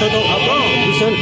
Ah bon? Tout seul.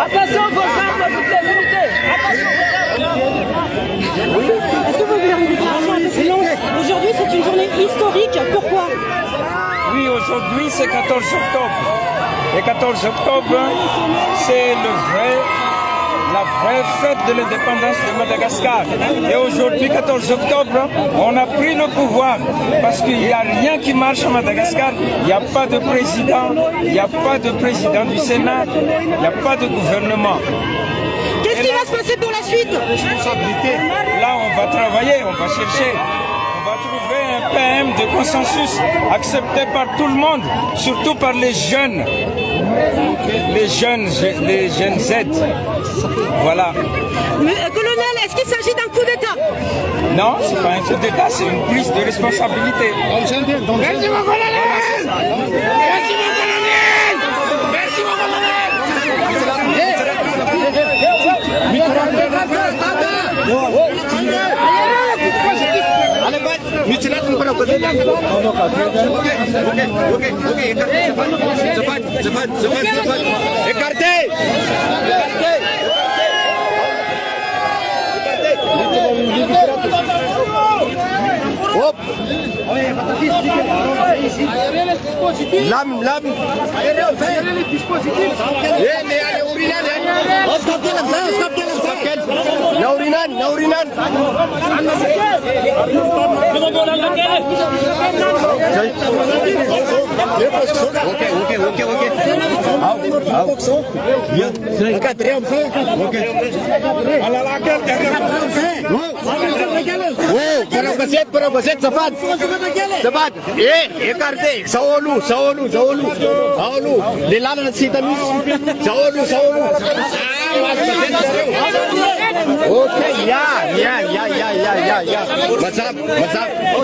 Attention vos armes, toutes les unités. Est-ce que vous voulez une déclaration un peu plus longue? Aujourd'hui, c'est une journée historique. Pourquoi? Oui, aujourd'hui, c'est 14 octobre. Et 14 octobre, c'est la vraie fête de l'indépendance de Madagascar. Et aujourd'hui, 14 octobre, on a pris le pouvoir parce qu'il n'y a rien qui marche à Madagascar. Il n'y a pas de président, il n'y a pas de président du Sénat, il n'y a pas de gouvernement. Qu'est-ce qui va se passer pour la suite? Là, on va travailler, on va chercher. On va trouver un PM de consensus accepté par tout le monde, surtout par les jeunes. Les jeunes Z. Voilà. Mais, colonel, est-ce qu'il s'agit d'un coup d'État? Non, c'est pas un coup d'État, c'est une prise de responsabilité. Merci mon colonel. Merci mon colonel. Merci mon Écartez. Hop. Lame. Naurinan. Para baset cepat. Écartez. Saolu. Dilalan si tamis. Saolu. Okay, ya. What's up?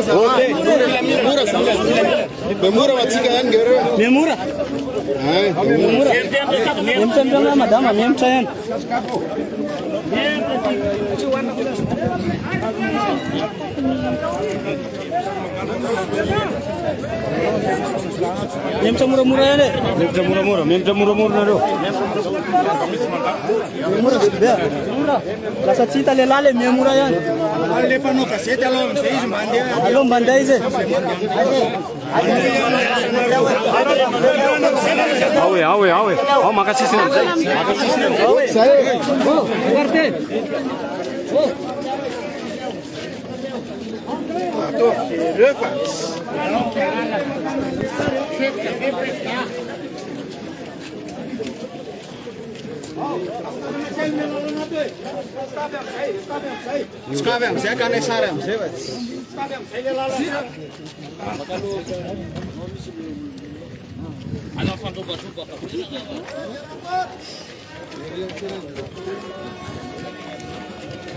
Okay. Memura watika yan gere. Memura. Memura madama memchayan. Memcha mura-mura ya deh. Memcha mura-mura na do. Memura sudah. Memura. Kasat sita lelale memura yan. Ale pa no kasete alom seis mandia. Alom bandai ze. Awe. Oh, makasih senang saya. Oh, parte. Oh. Tuh, repas. Ska amizay ka anay sary amizay va.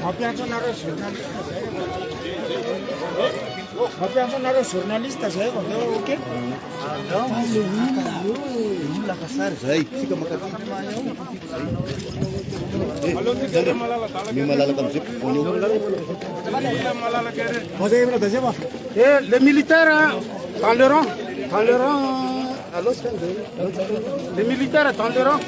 Mampiantso anareo journaliste zay va aveo ok. Laka sary zay. Sika makatity malalaka amizay Et les militaires dans le rang. Dans le rang. Les militaires dans le rang.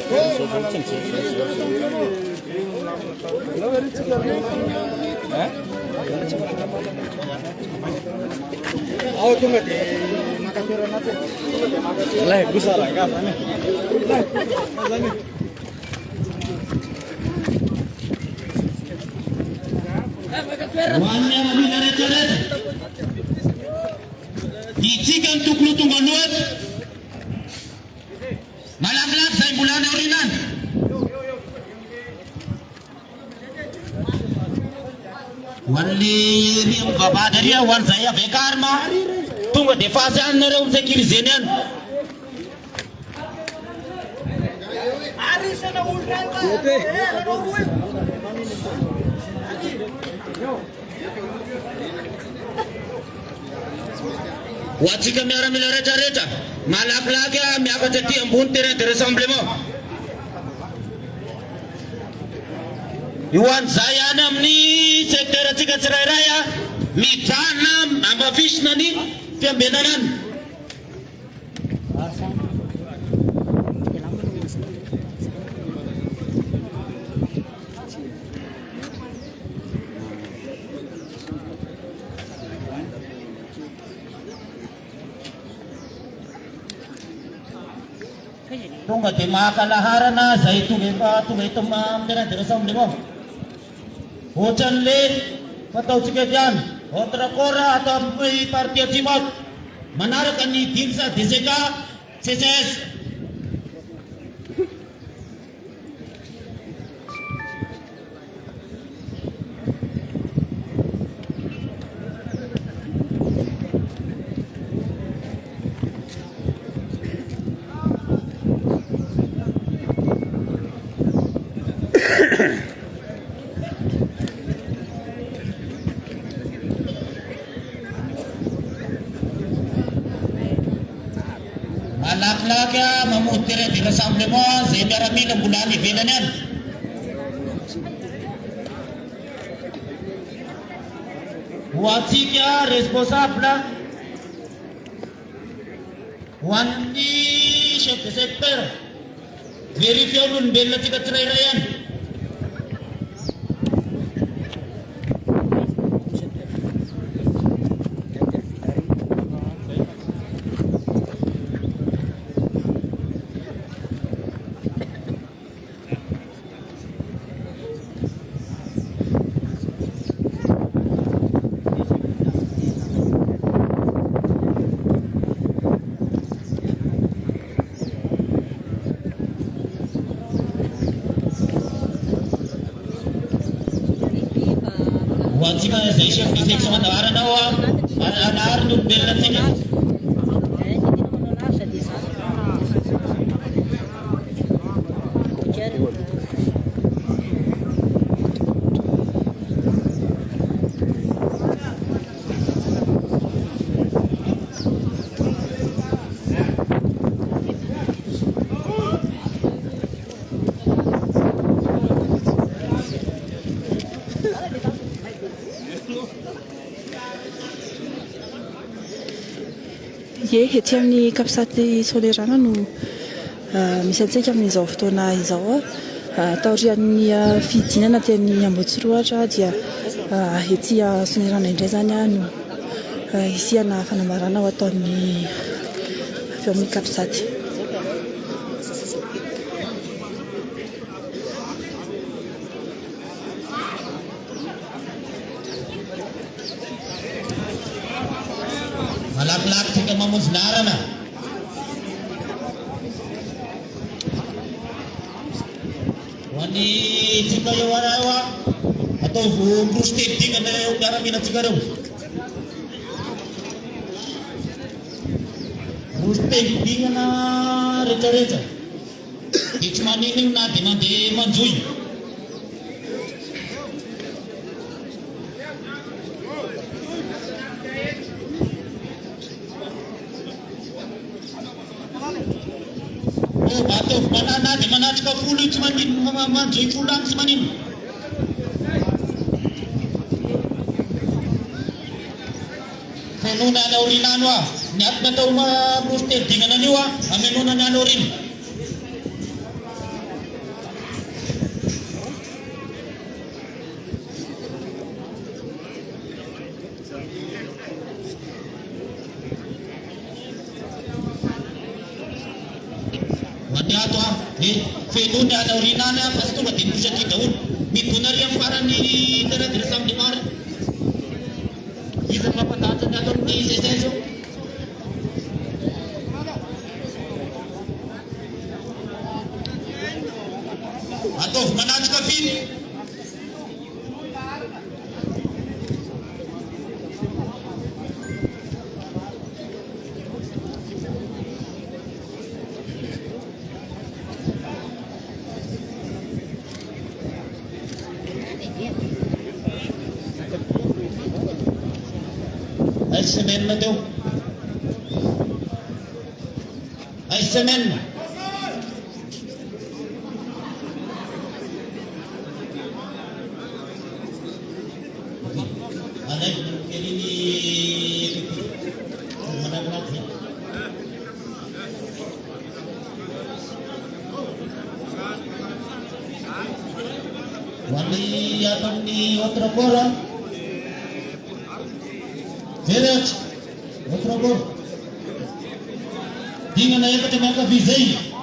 Icikan tuklu tungganuat malak-lak sa bulan orinan. Wali riam babadaria wan saya bekarma tunggu defasan nerum sekirizenan. Wajika mera milara jareta malak lagi mi akan jadi ambun tere rassemblement. Iwan saya namni sektor Cika Serai Raya mi tanam amba fish nani tiap benaran. Tunggu di makalaharan na sa itu beba tu itu mam dengan terusam demo. Hujan le atau cikadian otra kora atau parti cimat menarakan ni timsa diseka CCS. Malak-lak ya memutir di rassemblement sehingga kami ke bulan di Vietnam. Wajib ya responsable wani chef de secteur vérifier nun bella Cika Serai Raya. Wajib ya chef de section ada nawa ada nun bella Cika. Ye ety amin'ny Kapsaty Solerana no misy antsika amin'izao fotoana izao taorian'ny fidinana teny Ambohitsiroatra dia ety Solerana indray zany no isihana fanambarana ho ataon'ny avy amin'ny Kapsaty. Malak-lak sehingga memusnahkan. Wani tsika eo araha atao voandroso tedigana eo miaramila tsika reo roso tedigana rehetrarehetra dia tsy manino io na dia mandeha manjoy atao banana dia manatrika folo io tsy manino manjoy folo any tsy manino fenona any aorinano ah ny atony atao roso tedigana an'io ah amenona ny any aorina ato ah fenony any aorinany ah fa sy tonga dia nosatry daholo midona ry amin'ny farany teradira samedi mara izany mampatatrany ato amin'ny zezay zao ataovy manatrika filo ay semaine na daw ay semaine na alay kaya ni managlag niya wali yatang ni otra kora Felix, outro gol. Tinha na época também que avisei.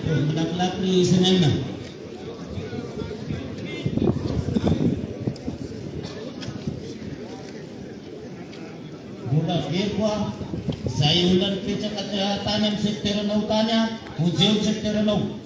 Menang di Senena. Bola Firwa, saya ulan keca kesehatan yang sektor nautanya, ujian sektor nau.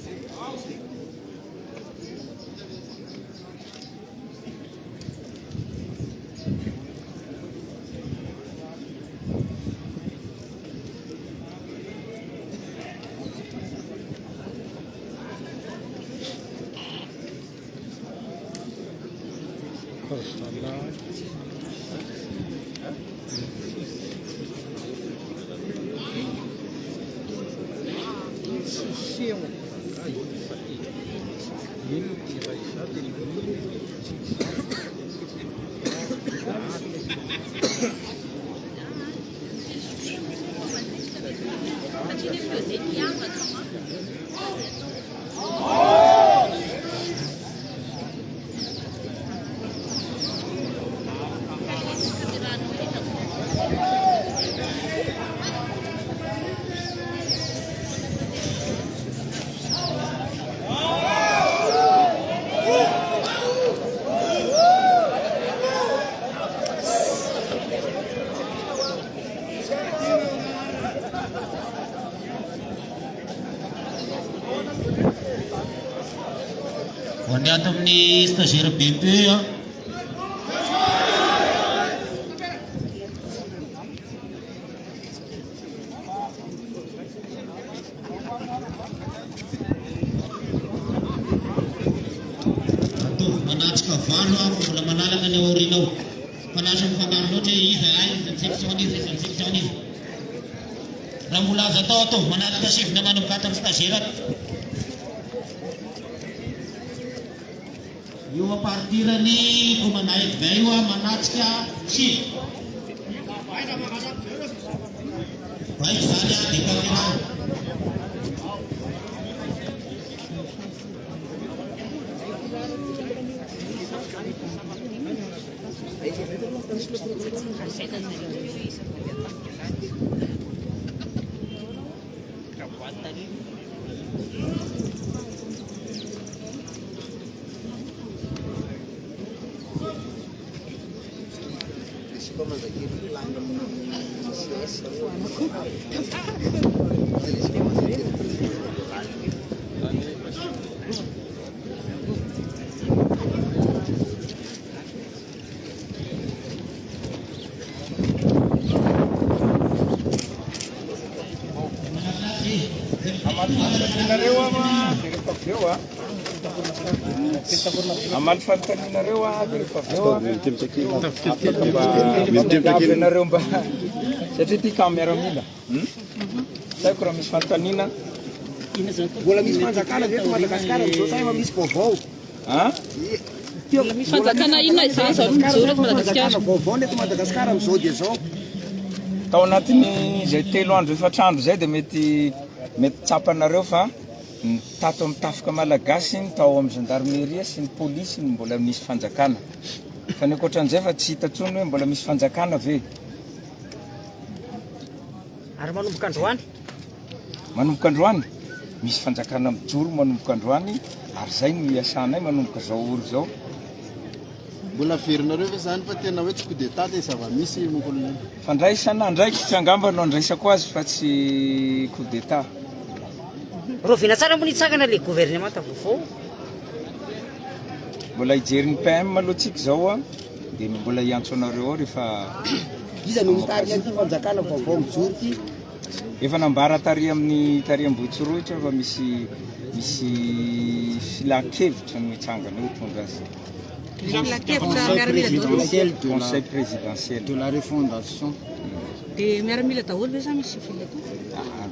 Ho andeha ato amin'ny stagiaire bebe manatrika valo fa mbola manalana ny aorinao fanatra mifanaro loatra izy izy section izy section izy raha mbola azo atao ataovy manaraka sivina manomboka ato amin'ny stagiaire io apartirany komanahity vay io manatrika sivy vaiko zany a dia katerana amaly fanotaninareo a dia rehefa aveo nareo mba satria ty ka miaramila saiko raha misy fanontanina Mbola misy fanjakana eto Madagasikara amin'izao sa efa misy vaovao. Misy fanjakana inona izany zao mijoro eto Madagasikara. Vaovao eto Madagasikara amin'izao dia zao. tao anatiny zay 3 andro 4 andro zay dia mety tsapanareo fa tato amin'ny tafika malagasy ny tao amin'ny gendarmerie sy ny polisy ny mbola misy fanjakana fa ny ankoatran'izay fa tsy hita tsony hoe mbola misy fanjakana ve Ary manomboka androany. manomboka androany misy fanjakana mijoro manomboka androany ary zay no iasanay manomboka zao oro zao Mbola verina ve zany fa tena hoe tsy coup d'état dia zava-misy monkolona. fandraisana ndraiky tsy angamba no andraisako azy fa tsy coup d'état Rovina tsara mo nitsangana le gouvernement vaovao. mbola ijeriny PM aloha tsika zao a dia mbola iantso anareo ao rehefa Iza no mitary an'ity fanjakana vaovao mijoro ity. efa nambara tary amin'ny Botsoroitra fa misy filan-kevitra no hitsangana hoe tonga azy conseil présidentiel De la refondation. Dia miaramila daholo ve sa misy fila to?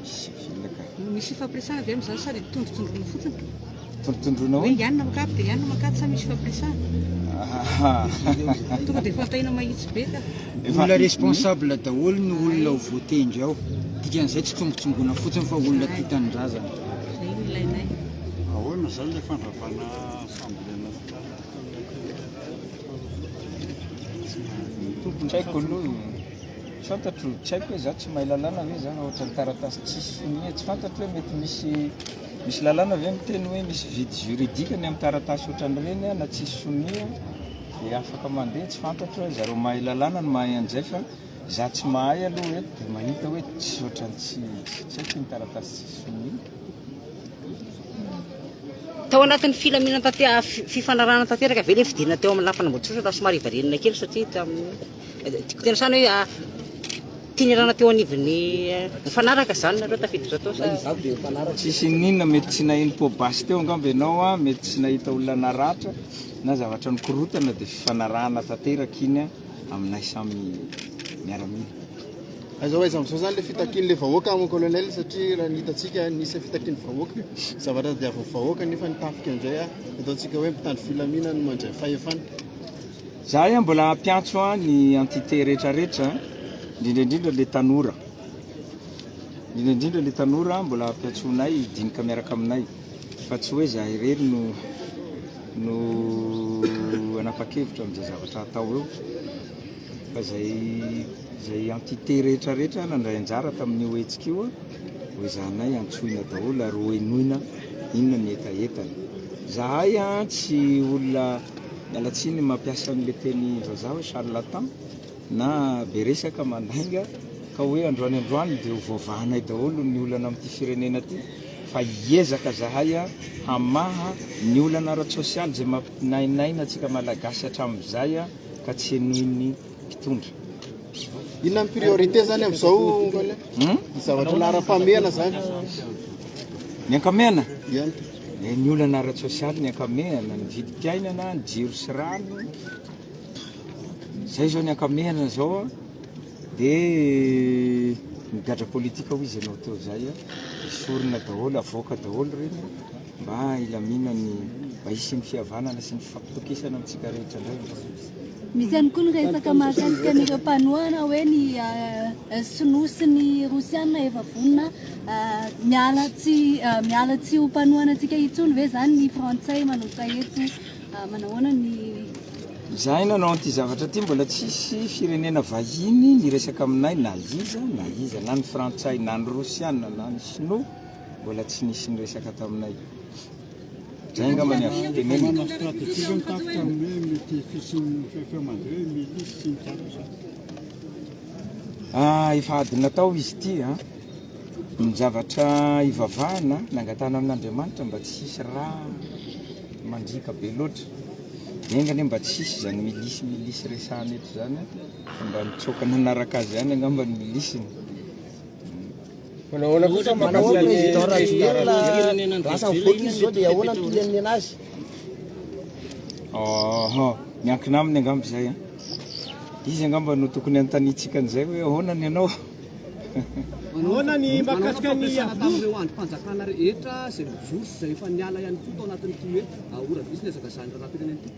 misy filaka Misy fampiresahana avy amin'izany sa dia tondrotondrona fotsiny? tondrotondrona Hoe hoe ianona makapy dia ianona makapy sa misy fampiresahana? Tonga dia fantahina mahitsy be ka. Olona responsable daholo ny olona ho voatendry ao. Dikan'izay tsy tsongotsongona fotsiny fa olona tia tanindrazana. Izay no ilainay. Ahoana zany ilay fandravana assemblée tsy haiko aloha tsy fantatro tsy haiko hoe za tsy mahay lalàna hoe za ohatra ny taratasy tsisy sonia tsy fantatro hoe mety misy lalàna ve miteny hoe misy vide juridique ny amin'ny taratasy ohatran'ireny na tsisy sonia dia afaka mandeha tsy fantatro hoe zareo mahay lalàna no mahay an'izay fa za tsy mahay aloha hoe dia mahita hoe tsy ohatrany tsy haiko ny taratasy tsisy sonia Tao anatin'ny filaminana fifanarahana tanteraka ve le fidinina teo amin'ny lampana Botsorotra raha somary varianina kely satria tiako tena sana hoe tinirana teo anivon'ny mifanaraka zany nareo tafiditra tao sa tsisy ninona mety tsy naheno basy teo angamba ianao a mety tsy nahita olona naratra na zavatra nikorotana dia fifanarahana tanteraka iny aminay samy miaramila Aizao aiza amin'izao zany le fitakian'le vahoaka mon colonel satria raha nitatsika nisy fitakian'ny vahoaka zavatra diavy vahoaka nefa nitafika an'izay ataontsika hoe mpitandro filaminana no mandray fahefana. za ia mbola ampiantso ny entité rehetrarehetra indrindraindrindra le tanora indrindraindrindra le tanora mbola ampiantsonay dinika miaraka aminay fa tsy hoe za irery no anapa-kevitra amin'izay zavatra atao eo fa zay entité rehetrarehetra nandray anjara tamin'ny hoetsika io hoe zanay antsoina daholo ary hoenoina inona ny etaetana zahay tsy olona mialatsiny mampiasa n'le teny vazaha hoe charlatan na be resaka mandainga ka hoe androany dia ho vaovahanay daholo ny olana amin'ity firenena ty fa hiezaka zahay hamaha ny olana ara-tsosialy zay mampinainaina atsika malagasy hatramin'izay ka tsy henoiny mpitondra. Inona ny priorité zany amin'izao ngole? Zavatra lara-pamehana zany. Ny ankamehana? Iany. Ny olana ara-tsosialy ny ankamehana, ny vidim-piainana, ny jiro sy rano. Zay zao ny ankamehana zao dia migadra politika ho izy ianao teo zay sorina daholo, avoaka daholo reny mba ilamina ny mba hisy ny fihavanana sy ny fampitokisana amintsika rehetra indray. Misy ihany koa ny resaka mahakasika an'ireo mpanohana hoe ny sinoa sy ny rosiana efa vonona miala tsy ho mpanohana antsika itsony ve zany ny frantsay manolotra eto manahoana ny Zahay nanao an'ity zavatra ty mbola tsisy firenena vahiny niresaka aminay na iza na ny frantsay na ny rosiana na ny sinoa mbola tsy nisy niresaka taminay. Zay angamba ny afo tenenina. Efa adiny natao izy ity ny zavatra ivavahana nangatana amin'Andriamanitra mba tsy hisy raha mandrika be loatra. Engany mba tsy hisy zany milisy resahana eto zany mba mitsoka nanaraka azy zany angamba ny milisiny. Manao kosa manao lasa voky izy zao dia ahoana ny tolen'ny anazy? Miankina aminy angamba zay izy angamba no tokony antanitsika an'izay hoe ahoana ny anao. Ahoana ny mahakasika ny ireo androm-panjakana rehetra izay mijoro sy izay efa niala ihany koa tao anatin'ity hoe ora visy ny ezaka zany raha-pirenena ity?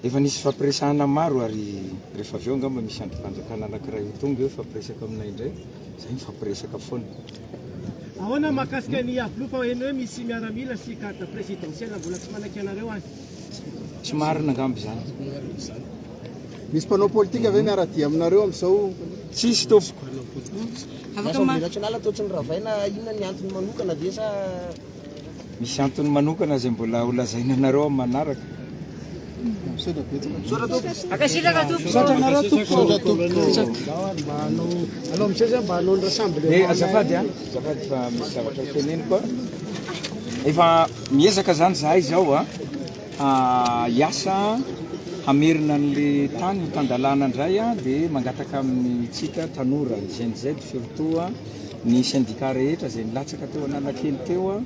Efa nisy fampiresahana maro ary rehefa avy eo angamba misy androm-panjakana anankiray ho tonga eo fampiresaka aminay indray zay mifampiresaka foana. Ahoana mahakasika ny avolofa eny hoe misy miaramila sy carte présidentielle mbola tsy manaky anareo any? Tsy marina angamba zany. Misy mpanao politika ave miaradia aminareo amin'izao? Tsisy tompoko. Assemblée nationale ataotsy ny ravaina inona ny antony manokana dia sa misy antony manokana zay mbola ho lazaina anareo amin'ny manaraka. Azafady fa misy zavatra teneny koa. Efa miezaka zany zahay zao hiasa hamerina an'le tany ho tandalana indray dia mangataka amin'ny tsika tanora ny GNZ surtout ny syndicat rehetra zay nilatsaka teo Analakely teo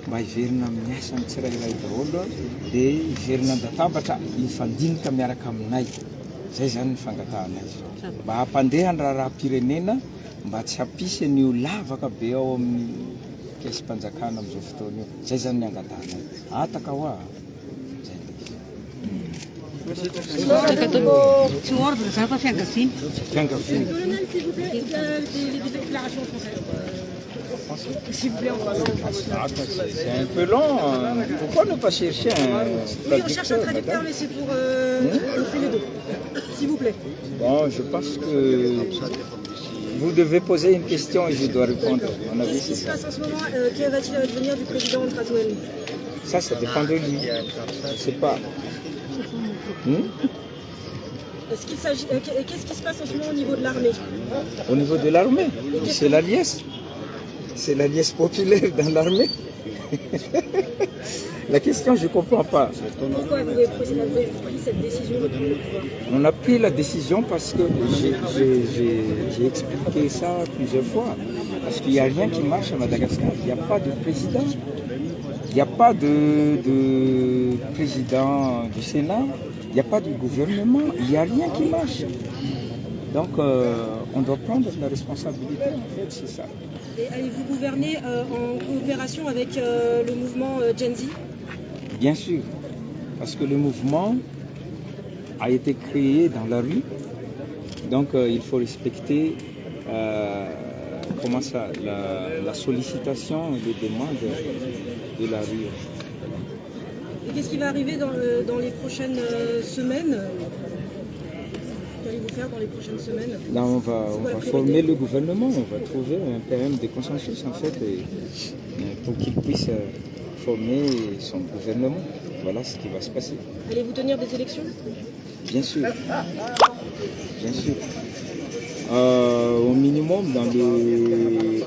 mba hiverina amin'ny asa ny tsirairay daholo dia hiverina an-databatra hifandinika miaraka aminay. Zay zany ny fangatahana izy mba hampandeha ny raha-pirenena mba tsy hampisy an'io lavaka be ao amin'ny kesy-mpanjakana amin'izao fotoana io. Zay zany ny angatahana ataka ho Tsy ordre zany fa fiangaviny. Fiangaviny. C'est un peu long. Pourquoi ne pas chercher un Oui, on cherche un traducteur, mais c'est pour faire les deux. S'il vous plaît. Bon, je pense que vous devez poser une question et je dois répondre. Qu'est-ce qui se passe en ce moment? Quel va-t-il advenir du président Razouani? Ça dépend de lui. Je ne sais pas. Qu'est-ce qui se passe en ce moment au niveau de l'armée? Au niveau de l'armée, c'est la liesse. C'est la liesse populaire dans l'armée. La question, je ne comprends pas. Pourquoi vous avez pris cette décision? On a pris la décision parce que j'ai expliqué ça plusieurs fois. Parce qu'il n'y a rien qui marche à Madagascar. Il n'y a pas de président. Il n'y a pas de président du Sénat. Il n'y a pas de gouvernement. Il n'y a rien qui marche. Donc, on doit prendre la responsabilité, en fait, c'est ça. Et allez-vous gouverner en coopération avec le mouvement Gen Z? Bien sûr, parce que le mouvement a été créé dans la rue, donc il faut respecter la sollicitation et les demandes de la rue. Et qu'est-ce qui va arriver dans les prochaines semaines? Qu'allez-vous faire dans les prochaines semaines? Là, on va former le gouvernement, on va trouver un terrain de consensus en fait, pour qu'il puisse former son gouvernement. Voilà ce qui va se passer. Allez-vous tenir des élections? Bien sûr. Bien sûr. Au minimum dans les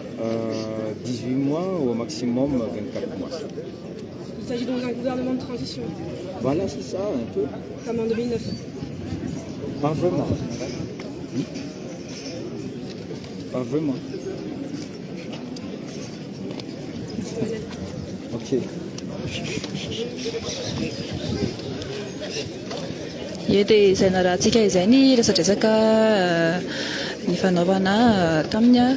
18 mois, au maximum 24 mois. Il s'agit donc d'un gouvernement de transition. Voilà, c'est ça, un peu. Comme en 2009. Pas vraiment. Pas vraiment. Ok. Dia izay narahantsika izay ny resadresaka ny fanaovana tamin'ny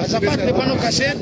Azafady le panneau cassette,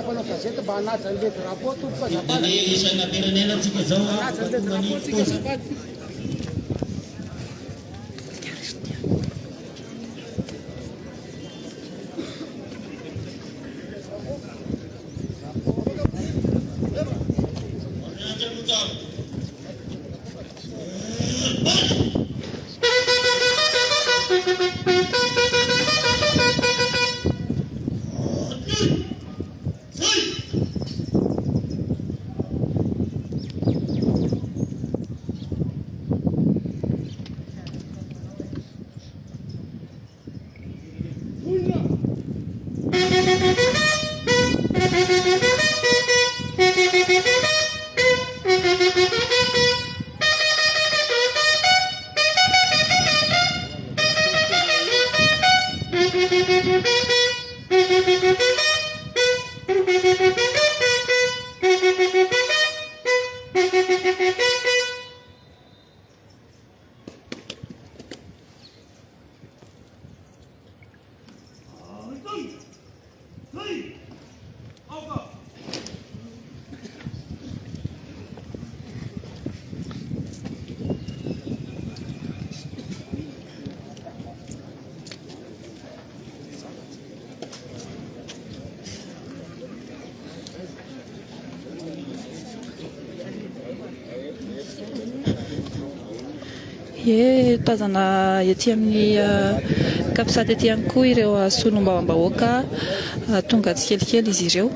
Dia saina pirenena tsika zao Tazana ety amin'ny kapisady ety ihany koa ireo solombavam-bahoaka tonga tsikelikely izy ireo.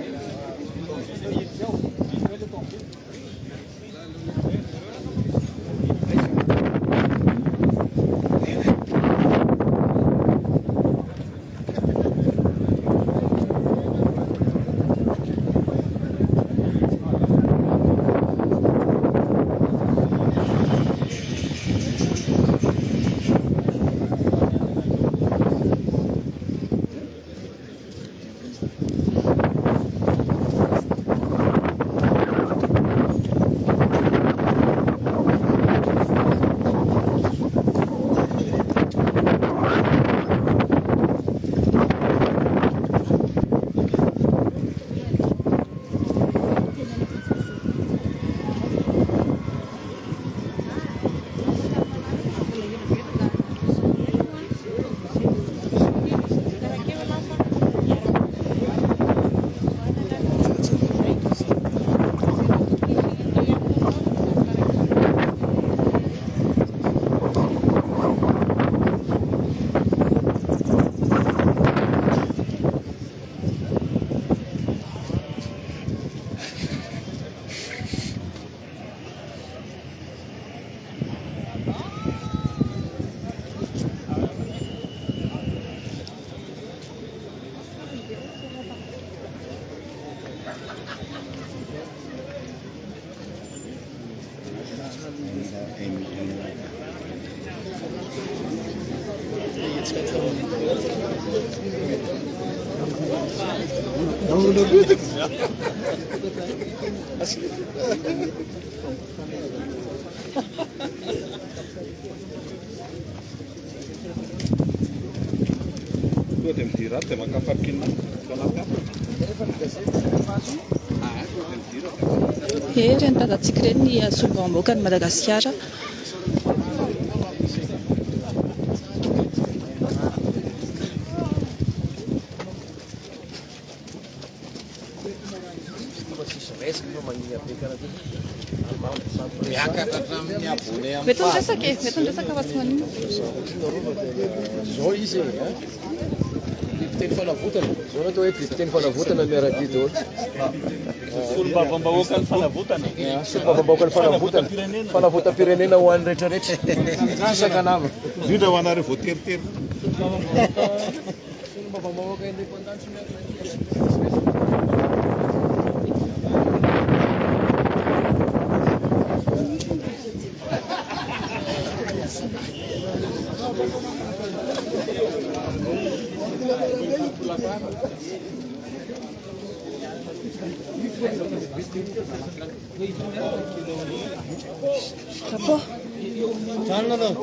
Reny tazantsika ireny ny solombavam-bahoaka ny Madagasikara. Mety resaka fa tsy manino. Zao izy teny fanavotana. Zao natao hoe teny fanavotana miaraka daholo. Solombavam-bahoaka ny fanavotana. Solombavam-bahoaka ny fanavotana. Fanavotam-pirenena ho an'ny rehetrarehetra. Sisaka nama. Indrindra ho anareo voateritery. Solombavam-bahoaka independance Apa? Sana dong.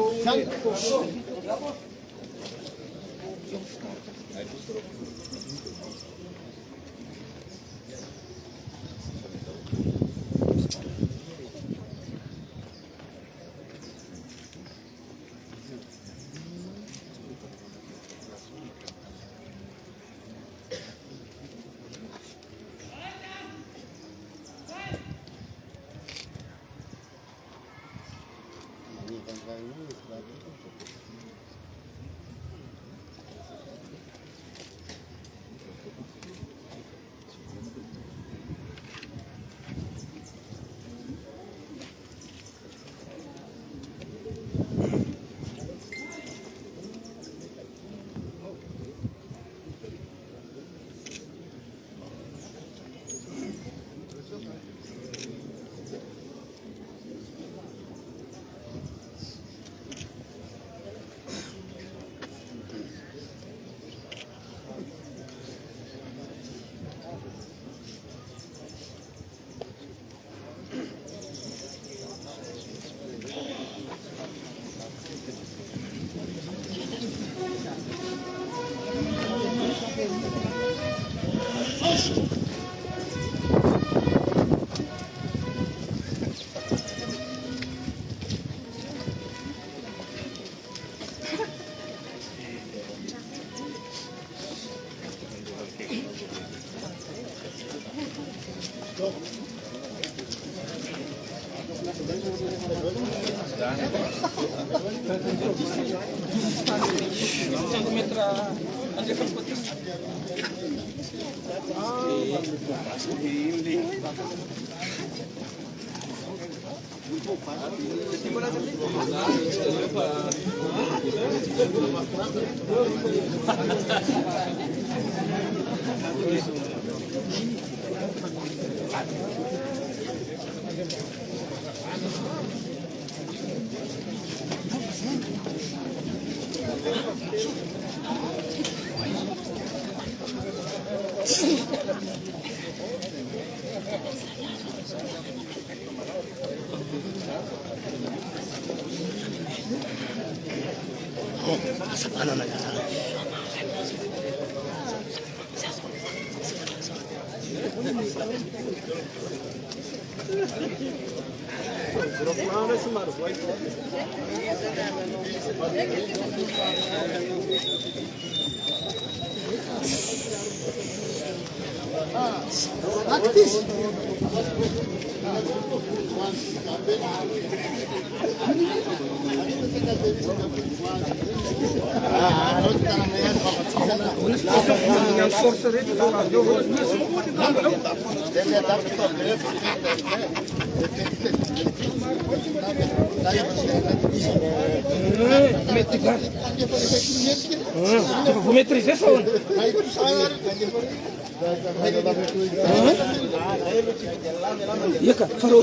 Vous maîtrisez ça?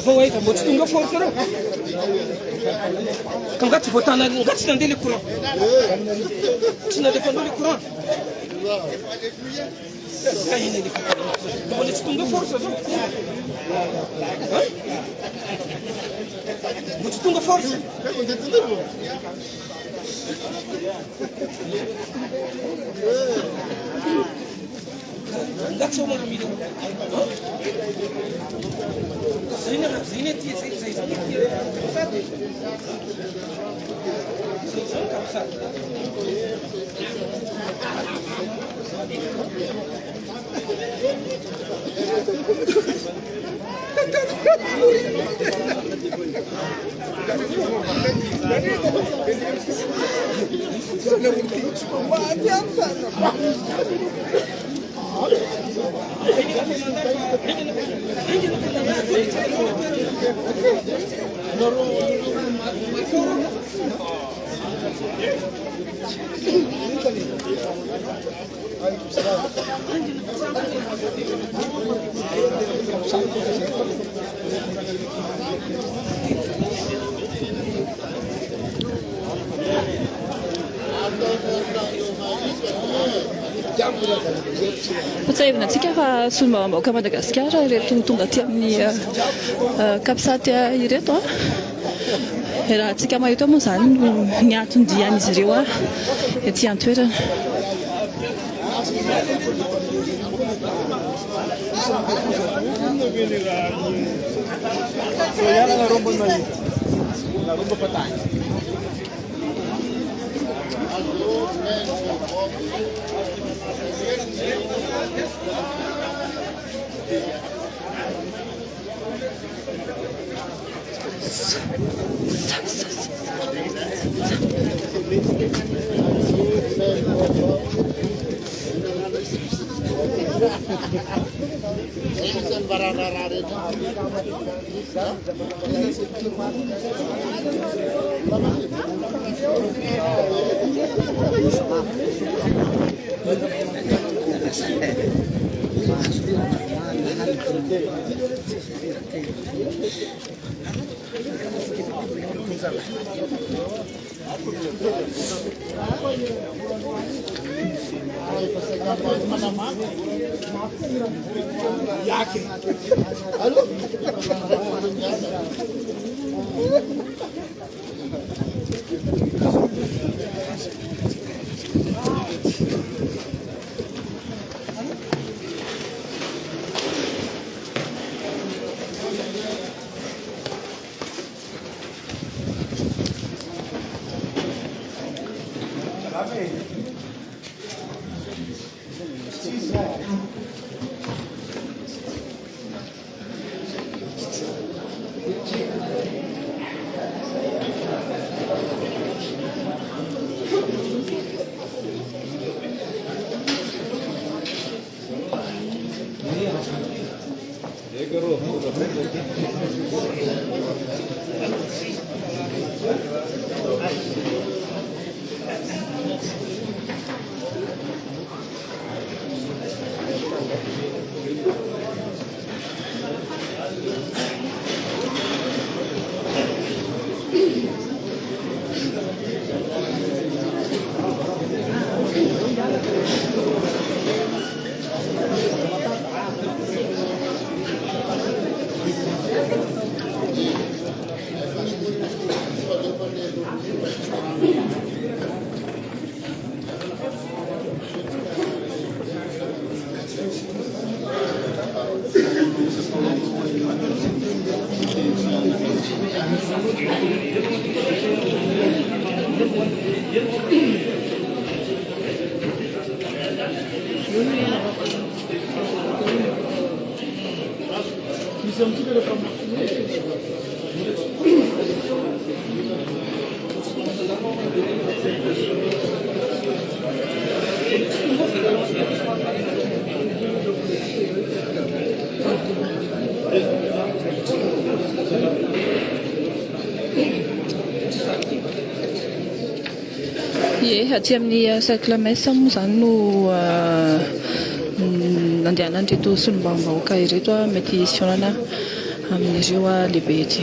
Vao aí, vou te tunga força, não? Como gato votar na gato se não dele curão, se não defender ele curão, aí nele, vou te tunga força, não? Vou te tunga força. That's all I'm doing. Tsika fa solombavam-bahoaka Madagasikara ireto tonga aty amin'ny Kapsaty ireto raha tsika mahita moa zany no ny antony dian'izy ireo ety an-toerana. Aty amin'ny cercle messe moa zany no nandehanan'ireto solombavambahoaka ireto mety sionana amin'ireo lehibe ety.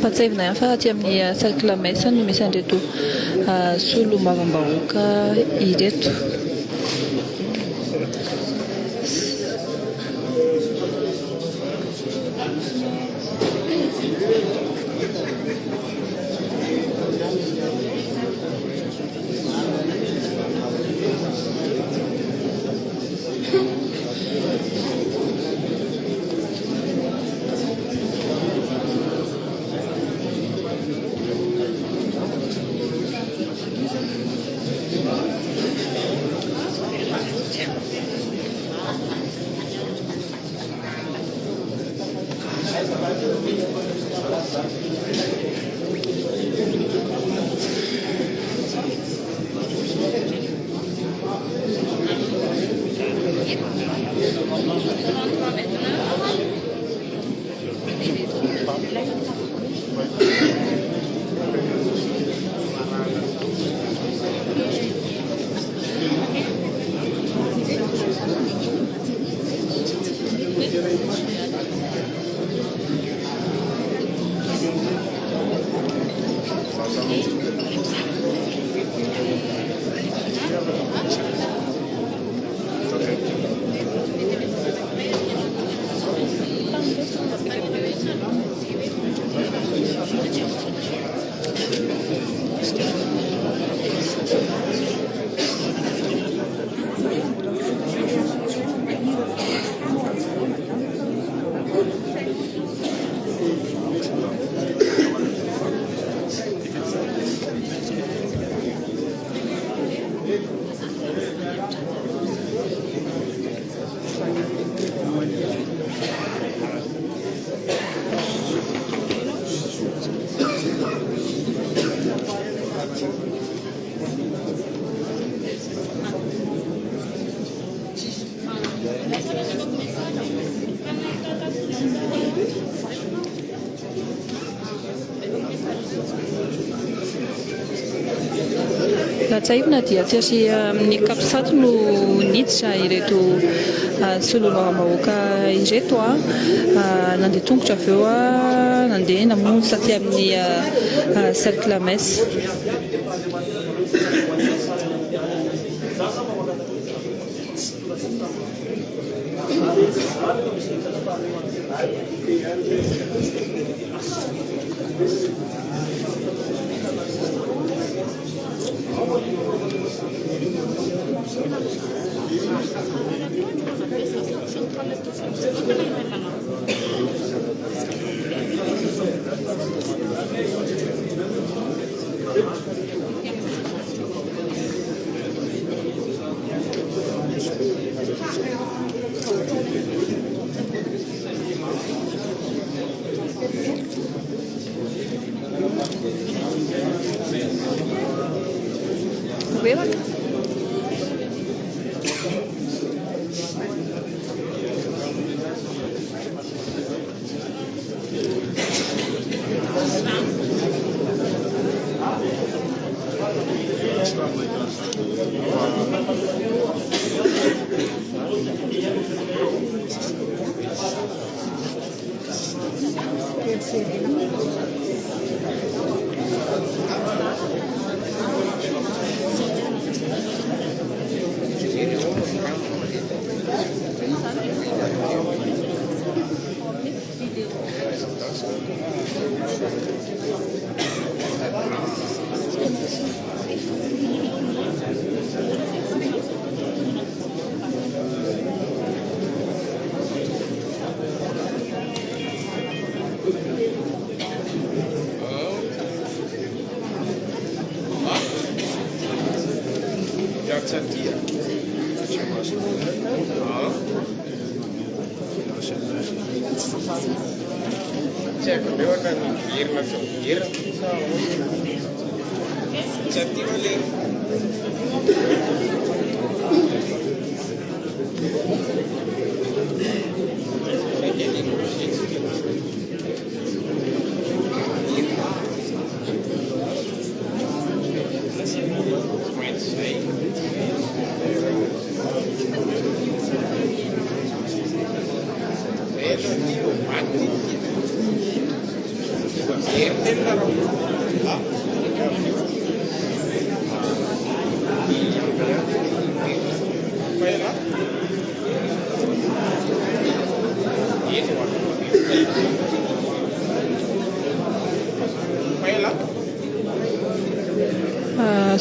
Patsahivana ihany fa aty amin'ny cercle mesa no misy an'ireto solombavambahoaka ireto. Latsahivana dia tsy amin'ny kapisato no niditra ireto solombavambahoaka ireto nandeha tongotra avy eo nandeha namonjy taty amin'ny cercle mesa.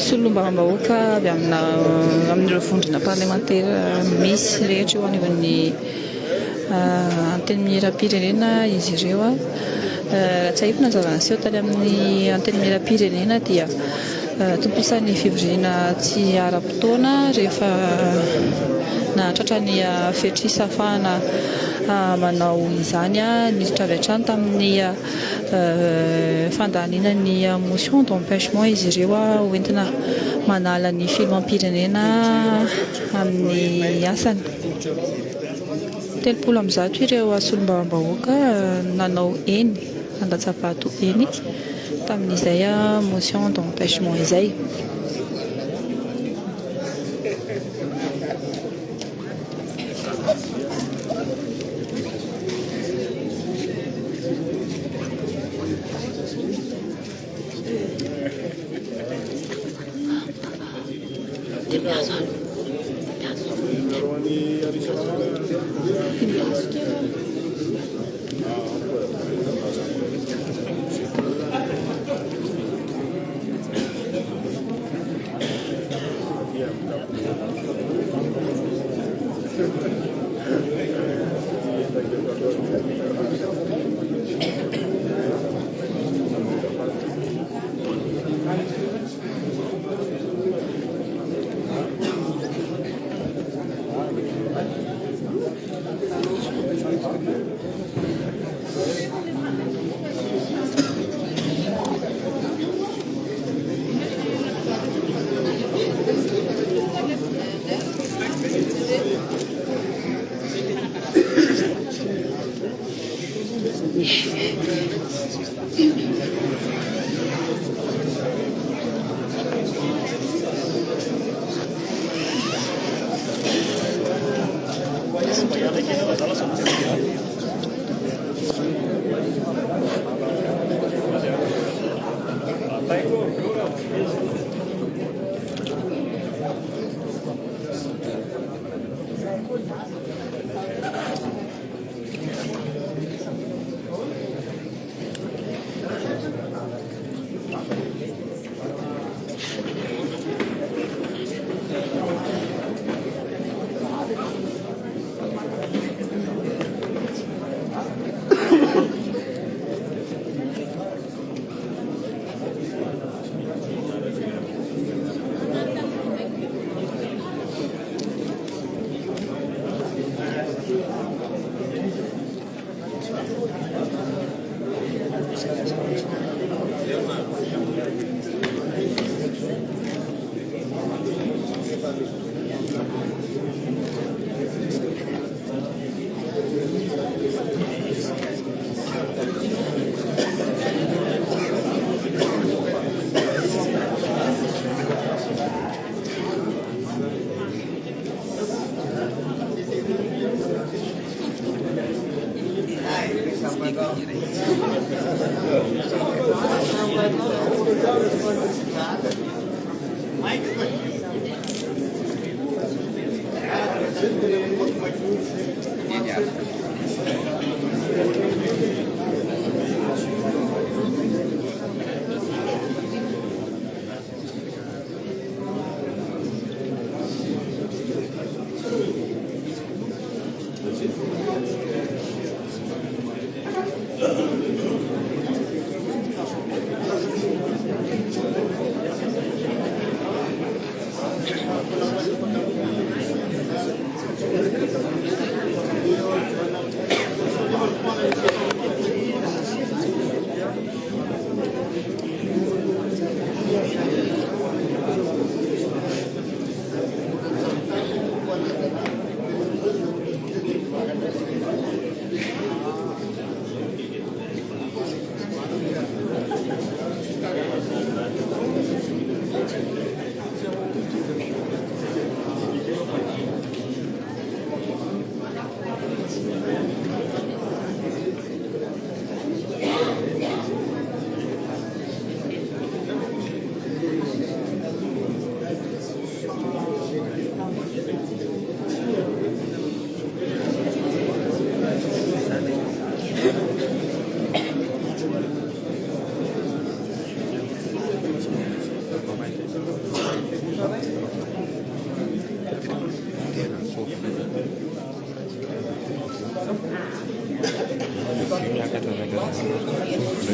Solombavam-bahoaka avy amin'ireo vondrona parlementaire misy rehetra eo anivon'ny anteny miera-pirenena izy ireo tsy haiko nazava ny seho tany amin'ny anteny miera-pirenena dia tomposan'ny fivoriana tsy ara-potoana rehefa nahatratra ny fetrisafahana manao izany niditra avy hatrany tamin'ny fandahaliana ny motion d'empêchement izy ireo hoentina manala ny filoham-pirenena amin'ny asany. 30 ireo solombavam-bahoaka nanao eny andatsapato eny tamin'izay motion d'empêchement izay.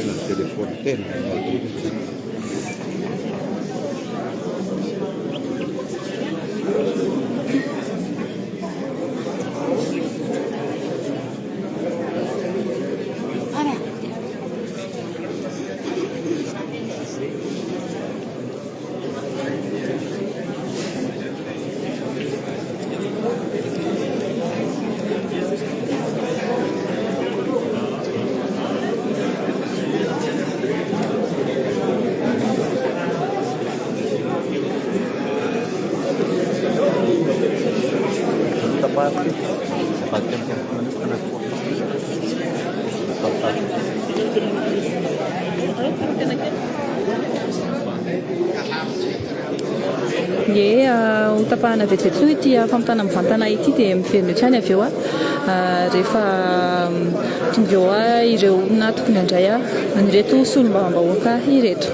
na telefony tena Ie, ho tapahana vetivety ity famitana mivantana ity dia miverina hatrany avy eo rehefa tonga eo ireo olona tokony handray an'ireto solombavam-bahoaka ireto.